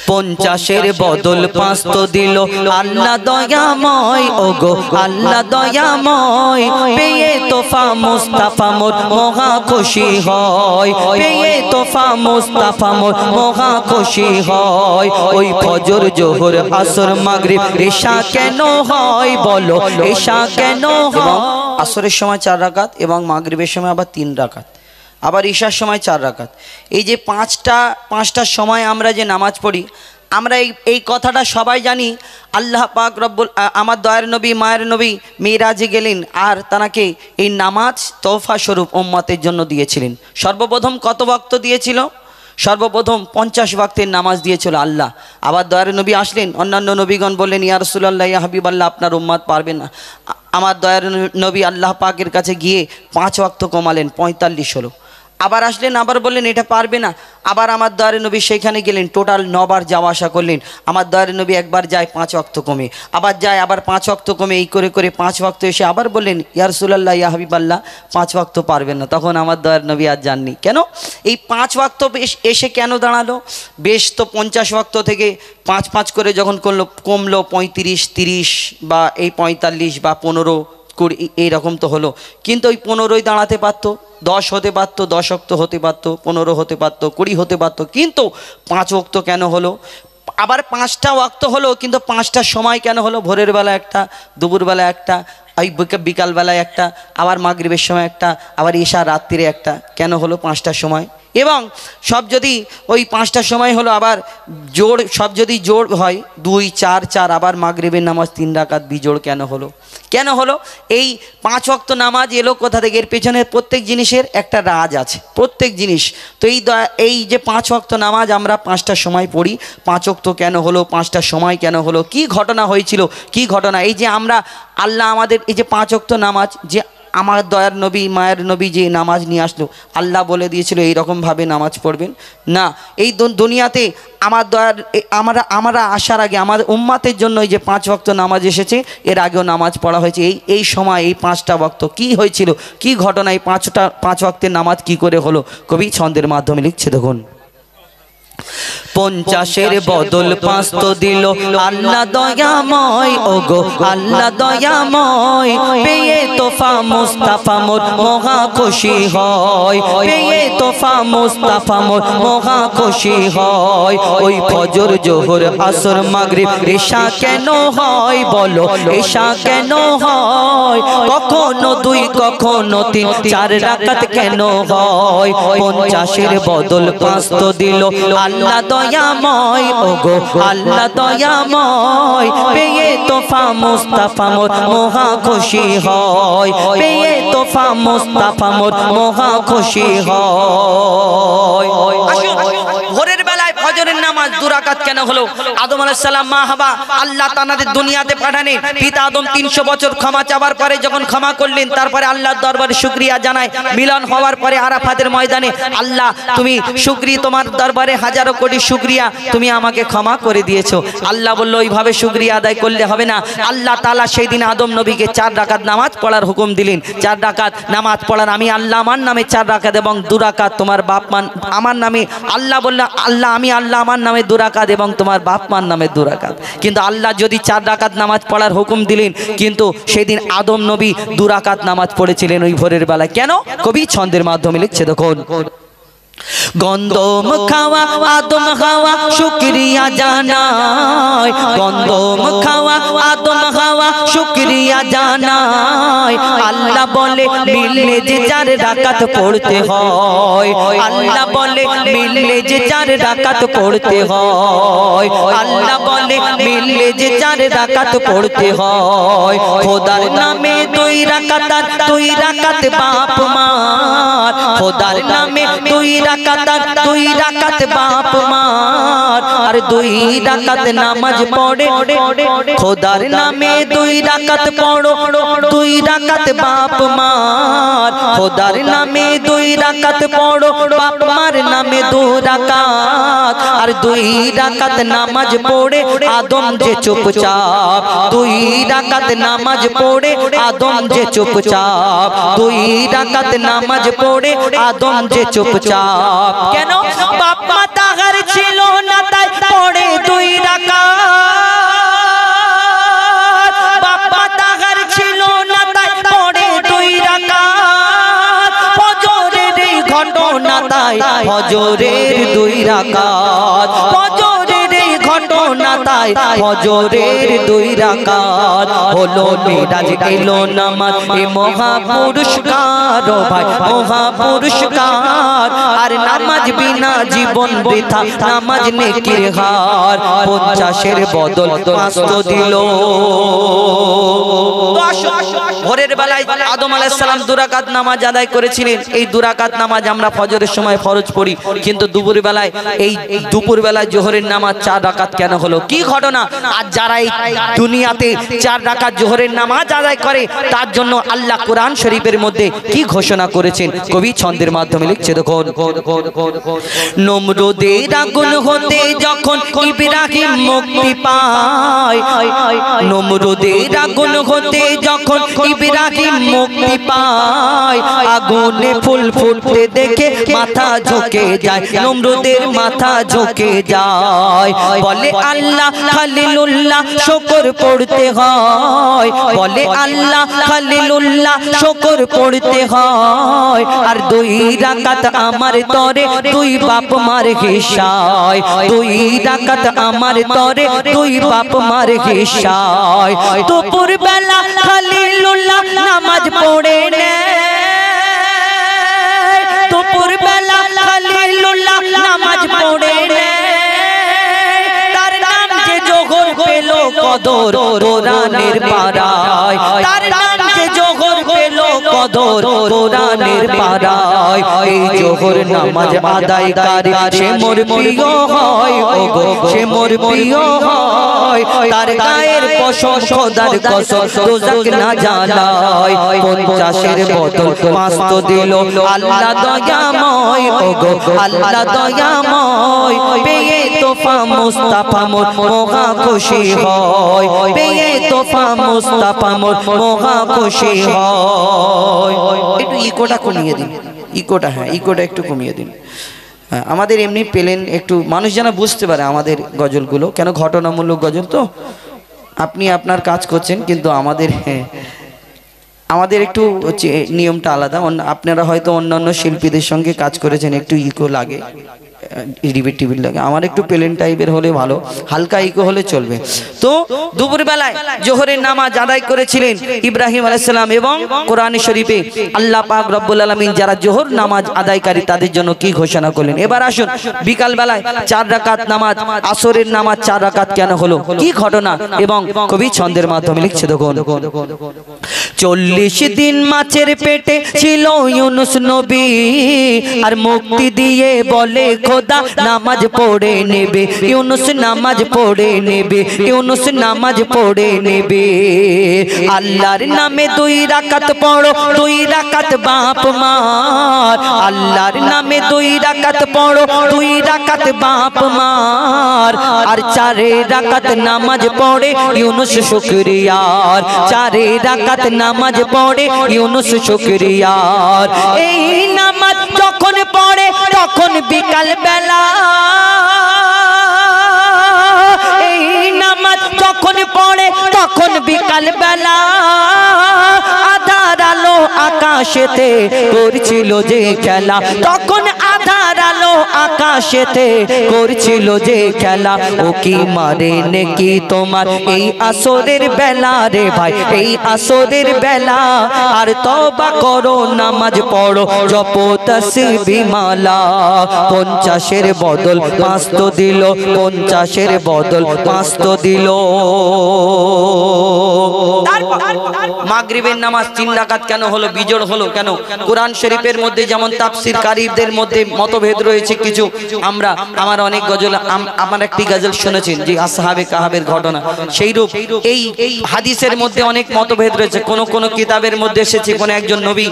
পঞ্চাশের বদল 5 তো দিল আল্লাহ দয়াময়, ওগো আল্লাহ দয়াময়। পেয়ে তোফা মুস্তাফা মোর মহা খুশি হয়, পেয়ে তোফা মুস্তাফা মোর মহা খুশি হয়। ওই ফজর জোহর আসর মাগরিব ঈশা কেন হয় বলো, ঈশা কেন হয়? আসরের সময় 4 রাকাত এবং মাগরিবের সময় আবার 3 রাকাত, আবার ঈশার সময় 4 রাকাত। এই যে পাঁচটা সময় আমরা যে নামাজ পড়ি, আমরা এই কথাটা সবাই জানি। আল্লাহ পাক রব্বুল আমার দয়ার নবী মায়ের নবী মিরাজে গেলেন আর তানাকে এই নামাজ তোহফা স্বরূপ উম্মতের জন্য দিয়েছিলেন। সর্বপ্রথম কত ওয়াক্ত দিয়েছিল? সর্বপ্রথম 50 ওয়াক্তের নামাজ দিয়েছিল আল্লাহ। আবার দয়ার নবী আসলেন, অন্যান্য নবীগণ বললেন ইয়া রাসূলুল্লাহ ইয়া হাবিবাল্লাহ আপনার উম্মত পারবে না। আমার দয়ার নবী আল্লাহ পাকের কাছে গিয়ে 5 ওয়াক্ত কমালেন, 45 হলো। আবার আসলেন, আবার বললেন এটা পারবে না। আবার আমার দয়ার নবী সেইখানে গেলেন, টোটাল 9 বার যাওয়া আসা করলেন। আমার দয়ার নবী একবার যায় 5 ওয়াক্ত কমে, আবার যায় আবার 5 ওয়াক্ত কমে, এই করে করে 5 ওয়াক্ত এসে আবার বললেন ইয়া রাসূলুল্লাহ ইয়া হাবিবাল্লাহ 5 ওয়াক্ত পারবেন না। তখন আমার দয়ার নবী আর যাননি। কেন এই 5 ওয়াক্ত এসে কেন দাঁড়ালো? বেশ তো 50 ওয়াক্ত থেকে 5 করে যখন কমলো 35, 30 বা এই 45 বা 15, 20 এইরকম তো হলো। কিন্তু ওই 15ই দাঁড়াতে পারতো, 10 হতে পারতো, 10 ওয়াক্ত হতে পারতো, 15 হতে পারতো, 20 হতে পারতো, কিন্তু 5 ওয়াক্ত কেন হলো? আবার 5টা ওয়াক্ত হলো, কিন্তু 5টার সময় কেন হলো? ভোরের বেলা একটা, দুপুরবেলা একটা, ওই বিকালবেলায় একটা, আবার মাগরিবের সময় একটা, আবার ঈশা রাত্রিরে একটা। কেন হলো 5টার সময়? এবং সব যদি ওই 5টার সময় হলো, আবার জোড় সব যদি জোড় হয় 2, 4, 4, আবার মাগরিবের নামাজ 3 রাকাত বিজোড় কেন হলো? কেন হলো? এই 5 ওয়াক্ত নামাজ এলো কোথা থেকে? এর পেছনে প্রত্যেক জিনিসের একটা রাজ আছে, প্রত্যেক জিনিস। তো এই যে 5 ওয়াক্ত নামাজ আমরা 5টার সময় পড়ি, 5 ওয়াক্ত কেন হলো? 5টার সময় কেন হলো? কি ঘটনা হয়েছিল? কি ঘটনা? এই যে আমরা আল্লাহ আমাদের এই যে 5 ওয়াক্ত নামাজ, যে আমার দয়ার নবী মায়ের নবী যে নামাজ নিয়ে আসলো, আল্লাহ বলে দিয়েছিল এইরকমভাবে নামাজ পড়বেন না। এই দুনিয়াতে আমার দয়ার আমরা আসার আগে আমাদের উম্মাতের জন্য এই যে 5 ওয়াক্ত নামাজ এসেছে, এর আগেও নামাজ পড়া হয়েছে। এই সময় এই 5টা ওয়াক্ত কি হয়েছিল, কি ঘটনা? এই 5 ওয়াক্তের নামাজ কি করে হলো? কবি ছন্দের মাধ্যমে লিখছে, দেখুন। 50-এর বদল 5 তো দিল আল্লাহ দয়াময়, ওগো আল্লাহ দয়াময়। পেয়ে তোফা মুস্তাফা মোর মহা খুশি হয়, পেয়ে তোফা মুস্তাফা মোর মহা খুশি হয়। ওই ফজর জোহর আসর মাগরিব ঈশা কেন হয় বলো, ঈশা কেন হয়? কখনো 2, কখনো 3, 4 রাকাত কেন হয়? 50-এর বদল 5 তো দিল আল্লাহ দয়াময়, ওগো আল্লাহ দয়াময়। পেয়ে তোফা মুস্তাফা মোর মহা খুশি হয়, পেয়ে তোফা মুস্তাফা মোর মহা খুশি হয়। ভোরের বেলায় ফজরের নামাজ 2 রাকাত কেন হলো? আদম আলাইহিস সালাম মা হাওয়া আল্লাহ তাআলাদের দুনিয়াতে পাঠালেন। পিতা আদম 300 বছর ক্ষমা চাওয়ার পরে যখন ক্ষমা করলেন, তারপরে আল্লাহর দরবারে শুকরিয়া জানায়। মিলন হওয়ার পরে আরাফাতের ময়দানে আল্লাহ তুমি শুকরিয়া, তোমার দরবারে হাজারো কোটি শুকরিয়া, তুমি আমাকে ক্ষমা করে দিয়েছো। আল্লাহ বলল ওইভাবে শুকরিয়া আদায় করলে হবে না। আল্লাহ তাআলা সেই দিন আদম নবীকে 4 রাকাত নামাজ পড়ার হুকুম দিলেন। 4 রাকাত নামাজ পড়ার, আমি আল্লাহ আমার নামে 4 রাকাত এবং 2 রাকাত তোমার বাপ মান আমার নামে। আল্লাহ বলল আল্লাহ আমি আল্লাহ আমার নামে 2 রাকাত এবং তোমার বাপ মার নামে 2 রাকাত। কিন্তু আল্লাহ যদি 4 রাকাত নামাজ পড়ার হুকুম দিলেন, কিন্তু সেদিন আদম নবী 2 রাকাত নামাজ পড়েছিলেন ওই ভোরের বেলায়। কেন? কবি ছন্দের মাধ্যমে লিখছে, দেখুন। গন্ধম খাওয়া আদম হাওয়া শুকরিয়া জানায়, গন্ধম খাওয়া আদম হাওয়া শুকরিয়া জানায়। আল্লাহ বলে মিললে যে 4 রাকাত পড়তে হয়, আল্লাহ বলে মিললে যে 4 রাকাত পড়তে হয়, আল্লাহ বলে মিললে যে 4 রাকাত পড়তে হয়। খোদার নামে 2 রাকাত, 2 রাকাত বাপ মার, খোদার নামে 2 রাকাত, 2 রাকাত বাপ মার। আর 2 রাকাত নামাজ পড়ে খোদার নামে, 2 রাকাত পড়ো, 2 রাকাত বাপ মার। খোদার নামে 2 রাকাত পড়ো, বাপ মার নামে 2 রাকাত। আর 2 রাকাত নামাজ পড়ে আদম যে চুপচাপ, 2 রাকাত নামাজ পড়ে আদম যে চুপচাপ, 2 রাকাত নামাজ পড়ে আদম যে চুপচাপ। কেন? বাপ মা তাহার ছিল না তাই পড়ে তাই ফজরের 2 রাকাত, ফজরের এই ঘটনা তাই ফজরের 2 রাকাত হলো মিরাজ এলো নামাজ এ মহা পুরস্কার ও ভাই মহা পুরস্কার। আর নামাজ বিনা জীবন বৃথা, নামাজ নেকির হার, 50-এর বদল 500 দিল। ভোরের বেলায় আদম আলাইহিস সালাম 2 রাকাত নামাজ আদায় করেছিলেন। এই 2 রাকাত নামাজ আমরা ফজরের সময় ফরজ পড়ি, কিন্তু দুপুর বেলায় জোহরের নামাজ 4 রাকাত কেন হলো? কি ঘটনা? আর যারা এই দুনিয়াতে 4 রাকাত জোহরের নামাজ আদায় করে তার জন্য আল্লাহ কোরআন শরীফের মধ্যে কি ঘোষণা করেছেন কবি ছন্দের মাধ্যমে লিখছে দেখুন। নমরুদের আগুন হতে যখন ইব্রাহিম মুক্তি পায়, নমরুদের আগুন হতে যখন ইব্রাহিম মুক্তি পায়, আগুনে ফুল ফুটতে দেখে মাথা ঝুঁকে যায়, নমরুদের মাথা ঝুঁকে যায়। বলে আল্লাহ খলিলুল্লাহ শুকর পড়তে হয়, বলে আল্লাহ খলিলুল্লাহ শুকর পড়তে হয়। আর 2 রাকাত আমার তরে 2 বাপ মার হিসায়, 2 রাকাত আমার তরে 2 বাপ মার হিসায়। দুপুর বেলা খলিলুল্লাহ নামাজ পড়ে নেয়, দুপুর বেলা খলিলুল্লাহ নামাজ পড়ে নেয়। তার নাম যে জোহর পেল কদর কোরআনের পারায়, তার নাম যে জোহর পেল কদর কোরআনের পারায়। এই জোহর নামাজ আদায়কারী সে মোর প্রিয় হয়, ওগো সে মোর প্রিয় হয়। তার গায়ের পশম খোদার কসম দোজখ না জ্বালায়, 50-এর বদল 500 দিল আল্লাহ দয়াময়, ওগো আল্লাহ দয়াময়। পেয়ে তোফা মুস্তাফা মোর মহা খুশি হয়, পেয়ে তোফা মুস্তাফা মোর মহা খুশি হয়। একটু ইকোটা কমিয়ে দিন, ইকোটা, হ্যাঁ ইকোটা একটু কমিয়ে দিন। হ্যাঁ, আমাদের এমনি পেলেন একটু মানুষ যেন বুঝতে পারে আমাদের গজলগুলো কেন ঘটনামূলক গজল। তো আপনি আপনার কাজ করছেন, কিন্তু আমাদের একটু নিয়মটা আলাদা। আপনারা হয়তো অন্যান্য শিল্পীদের সঙ্গে কাজ করেছেন, একটু ইকো লাগে, রিপিট লাগে। আমার একটু প্লেন টাইপের হলে ভালো, হালকা ইকো হলে চলবে। তো দুপুর বেলায় জোহরের নামাজ আদায় করেছিলেন ইব্রাহিম আলাইহিস সালাম, এবং কোরআন শরীফে আল্লাহ পাক রব্বুল আলামিন যারা জোহর নামাজ আদায়কারী তাদের জন্য কি ঘোষণা করলেন। এবার আসুন বিকাল বেলায় 4 রাকাত নামাজ, আসরের নামাজ 4 রাকাত কেন হলো, কি ঘটনা, এবং কবি ছন্দের মাধ্যমে লিখছে দেখুন। 40 দিন মাছের পেটে ছিল ইউনুস নবী, আর মুক্তি দিয়ে বলে খোদা নামাজ পড়ে নেবে, ইউনুস নামাজ পড়ে নেবে, ইউনুস নামাজ পড়ে নেবে। আল্লাহর নামে 2 রাকাত পড়ো, 2 রাকাত বাপ মার, আল্লাহর নামে 2 রাকাত পড়ো, 2 রাকাত বাপ মার। আর 4 রাকাত নামাজ পড়ে ইউনুস শুকরিয়ার, 4 রাকাত নামাজ পড়ে ইউনুস শুকরিয়ার। এই নামাজ যখন পড়ে তখন বিকাল বেলা, এই নামাজ যখন পড়ে তখন বিকাল বেলা, আধার আলো আকাশেতে করছিল যে খেলা, তখন আধার আলো আকাশেতে করছিল যে খেলা। ও কি মারে নাকি তোমার এই আসরের বেলা রে ভাই, এই আসরের বেলা। আর তওবা করো নামাজ পড়ো জপো তাসবিহ মালা, 50-এর বদল 500 দিল, 50-এর বদল 500 দিল। মাগরিবের নামাজ 3 রাকাত কেন হলো, বিজোড় হলো কেন? কোরআন শরীফের মধ্যে যেমন তাফসীর কারীদের মধ্যে মতভেদ রয়েছে কিছু, আমার অনেক গজল, আমার একটি গজল শুনেছেন যে আসহাবে কাহাবের ঘটনা, সেইরূপ এই হাদিসের মধ্যে অনেক মতভেদ রয়েছে। কোন কোন কিতাবের মধ্যে এসেছে কোন একজন নবী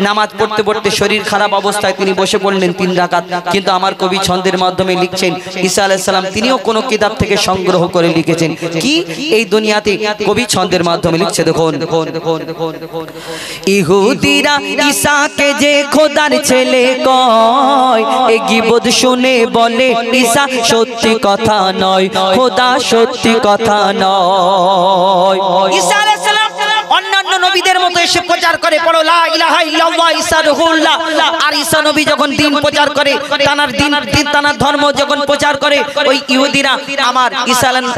নামাজ পড়তে পড়তে শরীর খারাপ অবস্থায় তিনি বসে পড়লেন 3 রাকাত, কিন্তু আমার কবি ছন্দের মাধ্যমে লিখছেন ঈসা আলাইহিস সালাম তিনিও কোন কিতাব থেকে সংগ্রহ করে লিখেছেন। কি এই দুনিয়াতে কবি ছন্দের মাধ্যমে লিখছে দেখুন। ইহুদিরা ঈসাকে যে খোদার ছেলে কয়, এই গীবত শুনে বলে ঈসা সত্যি কথা নয়, খোদা সত্যি কথা নয়। ঈসা আলাইহিস সালাম অন্যান্য নবীদের মতো এসে প্রচার করে, পড়ো লা ইলাহা ইল্লাল্লাহ ঈসা রুহুল্লাহ। আর ঈসা নবী যখন দিন প্রচার করে, তানার দিন তানার ধর্ম যখন প্রচার করে, ওই ইহুদিরা আমার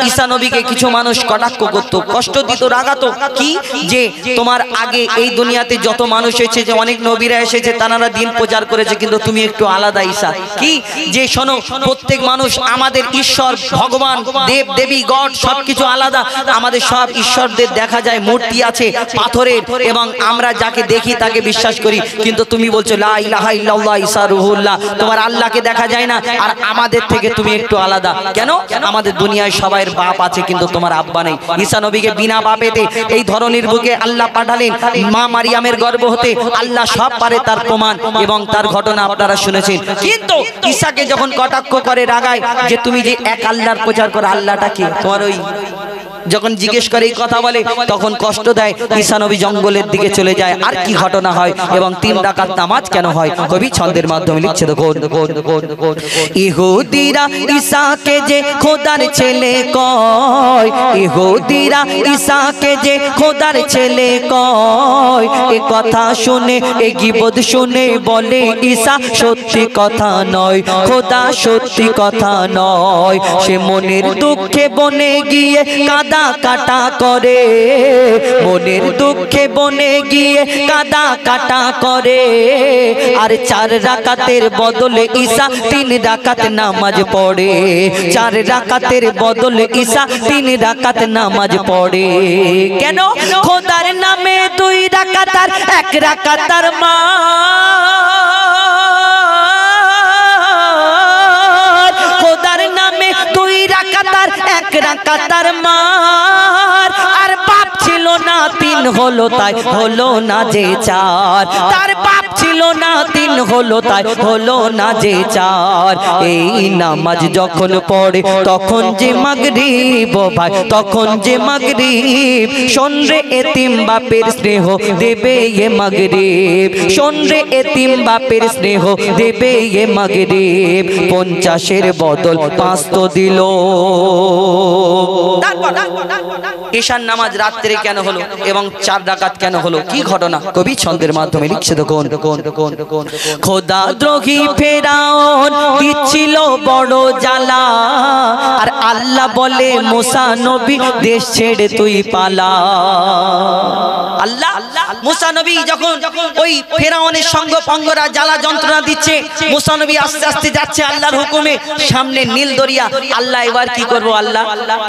ঈসা নবীকে কিছু মানুষ কটাক্ষ করত, কষ্ট দিত, রাগাতো। কি যে তোমার আগে এই দুনিয়াতে যত মানুষ এসেছে, অনেক নবীরা এসেছে, তানারা দিন প্রচার করেছে, কিন্তু তুমি একটু আলাদা ঈসা। কি যে শোনো, প্রত্যেক মানুষ আমাদের ঈশ্বর, ভগবান, দেব দেবী, গড সবকিছু আলাদা। আমাদের সব ঈশ্বরদের দেখা যায় মূর্তি আছে পাথরের, এবং আমরা যাকে দেখি তাকে বিশ্বাস করি, কিন্তু তুমি বলছো লা ইলাহা ইল্লাল্লাহ ঈসা রুহুল্লাহ, তোমার আল্লাহকে দেখা যায় না, আর আমাদের থেকে তুমি একটু আলাদা। কেন? আমাদের দুনিয়ায় সবাইয়ের বাপ আছে, কিন্তু তোমার আব্বা নেই। ঈসা নবীকে বিনা বাপেতে এই ধরনের বুকে আল্লাহ পাঠালেন, মা মারিয়ামের গর্ভ হতে। আল্লাহ সব পারে তার প্রমাণ, এবং তার ঘটনা আপনারা শুনেছেন। কিন্তু ঈসাকে যখন কটাক্ষ করে, রাগায়, যে তুমি যে এক আল্লাহর প্রচার করো, আল্লাহটা কি? তোমার ওই যখন জিজ্ঞেস করে, এই কথা বলে, তখন কষ্ট দেয়। ঈসা নবী জঙ্গলের দিকে চলে যায়। আর কি ঘটনা হয় এবং 3 রাকাত নামাজ কেন হয়, কবি ছন্দের মাধ্যমে লিখছে। দেখুন, ইহুদিরা ঈসাকে যে খোদার ছেলে কয়, ইহুদিরা ঈসাকে যে খোদার ছেলে কয়, এ কথা শুনে, এ গীবত শুনে বলে ঈসা সত্যি কথা নয়, খোদা সত্যি কথা নয়। সে মনের দুঃখে বনে গিয়ে কাদা কাটা করে, মনের দুঃখে বনে গিয়ে কাদা কাটা করে। আর 4 রাকাতের বদলে ঈসা 3 রাকাত নামাজ পড়ে, 4 রাকাতের বদলে ঈসা 3 রাকাত নামাজ পড়ে। কেন? খোদার নামে 2 রাকাত আর 1 রাকাত তার মা, খোদার নামে 2 রাকাত আর 1 রাকাত তার মার। আর বাপ ছিল না 3 হলো তাই হলো না যে 4, তার বাপ ছিল না 3 হলো তাই হলো না যে 4। এই নামাজ যখন পড়ে তখন যে মাগরিব, ভাই তখন যে মাগরিব। শোন রে এতিম বাপের স্নেহ দেবে এ মাগরিব, শোন রে এতিম বাপের স্নেহ দেবে এ মাগরিব। 50-এর বদল 5 তো দিল। ঈশার নামাজ রাত্রে কেন হলো এবং 4 রাকাত কেন হলো, কি ঘটনা, কবি ছন্দের মাধ্যমে লিখছে। দেখুন, খোদা দ্রোহী ফেরাউন দিচ্ছিল বড় জ্বালা, আর আল্লাহ বলে মুসা নবী দেশ ছেড়ে তুই পালা। আল্লাহ মুসা নবী যখন ওই ফেরাউনের সঙ্গ পঙ্গরা জ্বালা যন্ত্রণা দিচ্ছে, মুসা নবী আস্তে আস্তে যাচ্ছে আল্লাহর হুকুমে, সামনে নীল দরিয়া। আল্লাহ এবার কি করব, আল্লাহ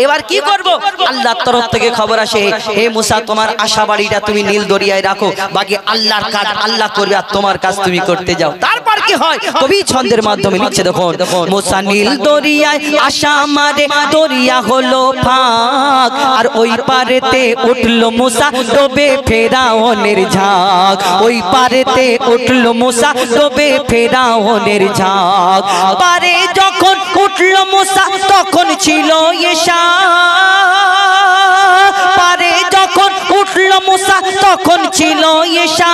এবার কি করব? আল্লাহর তরফ থেকে খবর আসে, হে মুসা তোমার আশা বাড়িটা তুমি নীল দরিয়ায় রাখো, বাকি আল্লাহর কাজ আল্লাহ করবে, আর তোমার কাজ তুমি করতে যাও। তারপর কি হয়, কবি ছন্দের মাধ্যমে লিখছে। দেখুন, মুসা নীল দরিয়ায় আশা মারে, দরিয়া হলো ফাঁক, আর ওই পারেতে উঠলো মুসা ডোবে ফেরাউনের ঝাঁক, ওই পারেতে উঠলো মুসা ডোবে ফেরাউনের ঝাঁক। পারে যখন উঠলো মুসা তখন ছিল ঈশা, পারে যখন উঠলো মুসা তখন ছিল ঈশা।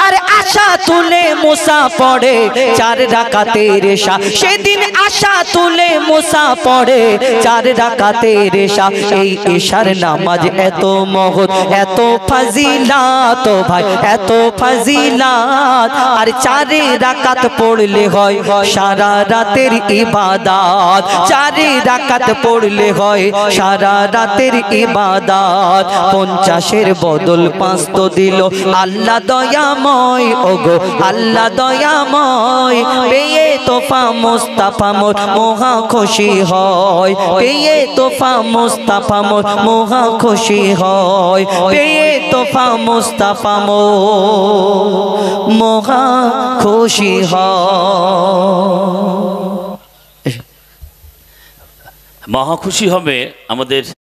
আর আশা তুলে মুসা পড়ে 4 রাকাতের ঈশা, সেদিন আশা তুলে মুসা পড়ে 4 রাকাতের ঈশা। এই ঈশার নামাজ এত মহৎ, এত ফাজিলাত ভাই, এত ফাজিলাত। আর 4 রাকাত পড়লে হয় সারা রাতের ইবাদত, 4 রাকাত পড়লে হয় সারা রাতের ইবাদত। 50-এর বদল 5 তো দিল আল্লাহ দয়াময়, ওগো আল্লাহ দয়াময়। পেয়ে তোফা মুস্তাফা মোর মহা খুশি হয়, পেয়ে তোফা মুস্তাফা মোর মহা খুশি হয়, পেয়ে তোফা মুস্তাফা মোর মহা খুশি হয়। মহা খুশি হবে আমাদের